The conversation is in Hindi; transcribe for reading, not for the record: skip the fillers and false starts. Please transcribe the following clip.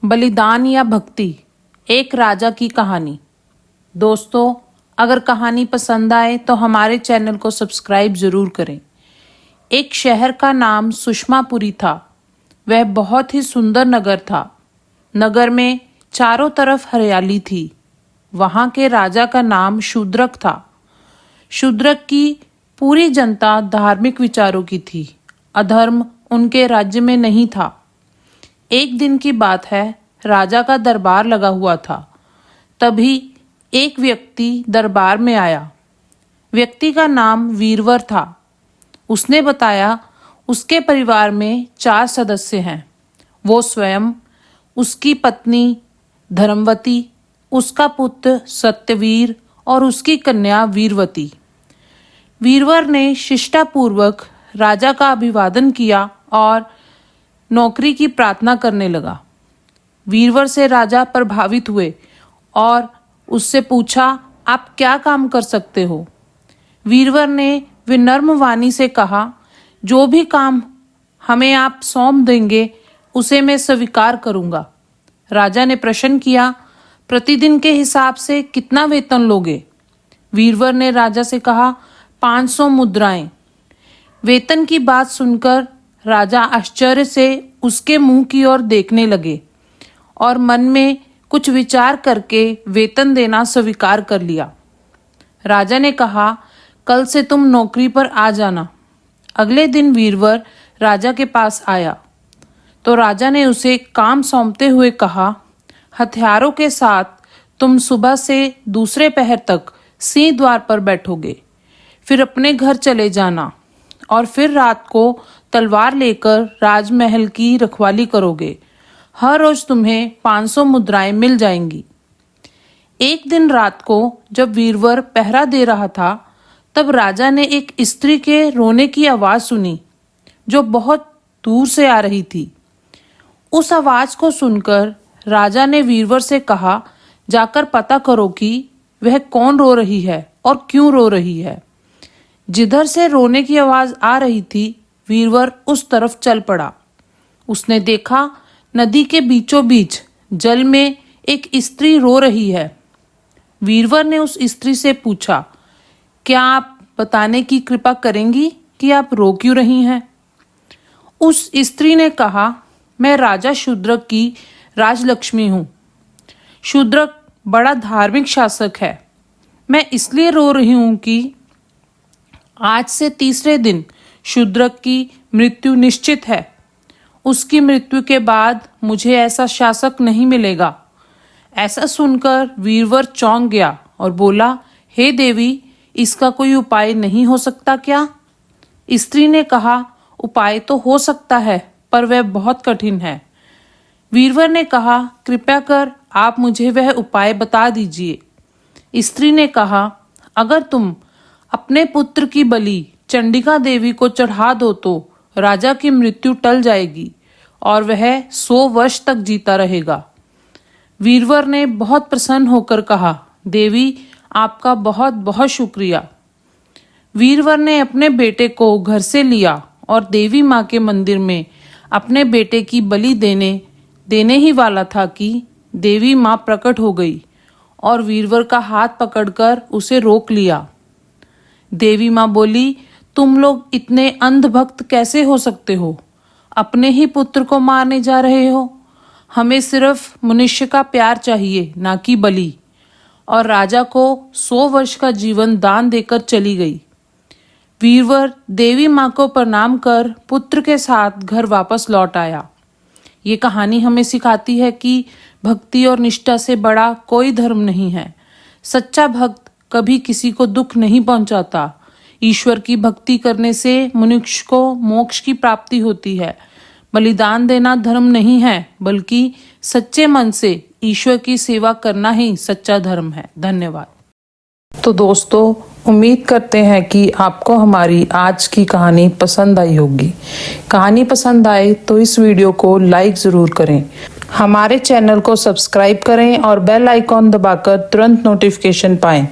बलिदान या भक्ति, एक राजा की कहानी। दोस्तों, अगर कहानी पसंद आए तो हमारे चैनल को सब्सक्राइब ज़रूर करें। एक शहर का नाम सुषमापुरी था। वह बहुत ही सुंदर नगर था। नगर में चारों तरफ हरियाली थी। वहाँ के राजा का नाम शूद्रक था। शूद्रक की पूरी जनता धार्मिक विचारों की थी। अधर्म उनके राज्य में नहीं था। एक दिन की बात है, राजा का दरबार लगा हुआ था। तभी एक व्यक्ति दरबार में आया। व्यक्ति का नाम वीरवर था। उसने बताया उसके परिवार में 4 सदस्य हैं। वो स्वयं, उसकी पत्नी धर्मवती, उसका पुत्र सत्यवीर और उसकी कन्या वीरवती। वीरवर ने शिष्टापूर्वक राजा का अभिवादन किया और नौकरी की प्रार्थना करने लगा। वीरवर से राजा प्रभावित हुए और उससे पूछा, आप क्या काम कर सकते हो? वीरवर ने विनम्र वाणी से कहा, जो भी काम हमें आप सौंप देंगे उसे मैं स्वीकार करूंगा। राजा ने प्रश्न किया, प्रतिदिन के हिसाब से कितना वेतन लोगे? वीरवर ने राजा से कहा, 500 मुद्राएं। वेतन की बात सुनकर राजा आश्चर्य से उसके मुंह की ओर देखने लगे और मन में कुछ विचार करके वेतन देना स्वीकार कर लिया। राजा ने कहा, कल से तुम नौकरी पर आ जाना। अगले दिन वीरवर राजा के पास आया तो राजा ने उसे काम सौंपते हुए कहा, हथियारों के साथ तुम सुबह से दूसरे पहर तक सिंह द्वार पर बैठोगे, फिर अपने घर चले जाना और फिर रात को तलवार लेकर राजमहल की रखवाली करोगे। हर रोज तुम्हें 500 मुद्राएं मिल जाएंगी। एक दिन रात को जब वीरवर पहरा दे रहा था, तब राजा ने एक स्त्री के रोने की आवाज सुनी जो बहुत दूर से आ रही थी। उस आवाज को सुनकर राजा ने वीरवर से कहा, जाकर पता करो कि वह कौन रो रही है और क्यों रो रही है। जिधर से रोने की आवाज आ रही थी, वीरवर उस तरफ चल पड़ा। उसने देखा नदी के बीचों बीच जल में एक स्त्री रो रही है। वीरवर ने उस स्त्री से पूछा, क्या आप बताने की कृपा करेंगी कि आप रो क्यों रही हैं? उस स्त्री ने कहा, मैं राजा शूद्रक की राजलक्ष्मी हूँ। शूद्रक बड़ा धार्मिक शासक है। मैं इसलिए रो रही हूँ कि आज से तीसरे दिन शूद्रक की मृत्यु निश्चित है। उसकी मृत्यु के बाद मुझे ऐसा शासक नहीं मिलेगा। ऐसा सुनकर वीरवर चौंक गया और बोला, हे देवी, इसका कोई उपाय नहीं हो सकता क्या? स्त्री ने कहा, उपाय तो हो सकता है, पर वह बहुत कठिन है। वीरवर ने कहा, कृपया कर आप मुझे वह उपाय बता दीजिए। स्त्री ने कहा, अगर तुम अपने पुत्र की बलि चंडिका देवी को चढ़ा दो तो राजा की मृत्यु टल जाएगी और वह 100 वर्ष तक जीता रहेगा। वीरवर ने बहुत प्रसन्न होकर कहा, देवी, आपका बहुत बहुत शुक्रिया। वीरवर ने अपने बेटे को घर से लिया और देवी माँ के मंदिर में अपने बेटे की बलि देने ही वाला था कि देवी माँ प्रकट हो गई और वीरवर का हाथ पकड़कर उसे रोक लिया। देवी माँ बोली, तुम लोग इतने अंधभक्त कैसे हो सकते हो? अपने ही पुत्र को मारने जा रहे हो। हमें सिर्फ मनुष्य का प्यार चाहिए, ना कि बलि। और राजा को 100 वर्ष का जीवन दान देकर चली गई। वीरवर देवी माँ को प्रणाम कर पुत्र के साथ घर वापस लौट आया। ये कहानी हमें सिखाती है कि भक्ति और निष्ठा से बड़ा कोई धर्म नहीं है। सच्चा भक्त कभी किसी को दुख नहीं पहुंचाता। ईश्वर की भक्ति करने से मनुष्य को मोक्ष की प्राप्ति होती है। बलिदान देना धर्म नहीं है, बल्कि सच्चे मन से ईश्वर की सेवा करना ही सच्चा धर्म है। धन्यवाद। तो दोस्तों, उम्मीद करते हैं कि आपको हमारी आज की कहानी पसंद आई होगी। कहानी पसंद आए तो इस वीडियो को लाइक ज़रूर करें, हमारे चैनल को सब्सक्राइब करें और बेल आइकॉन दबाकर तुरंत नोटिफिकेशन पाएं।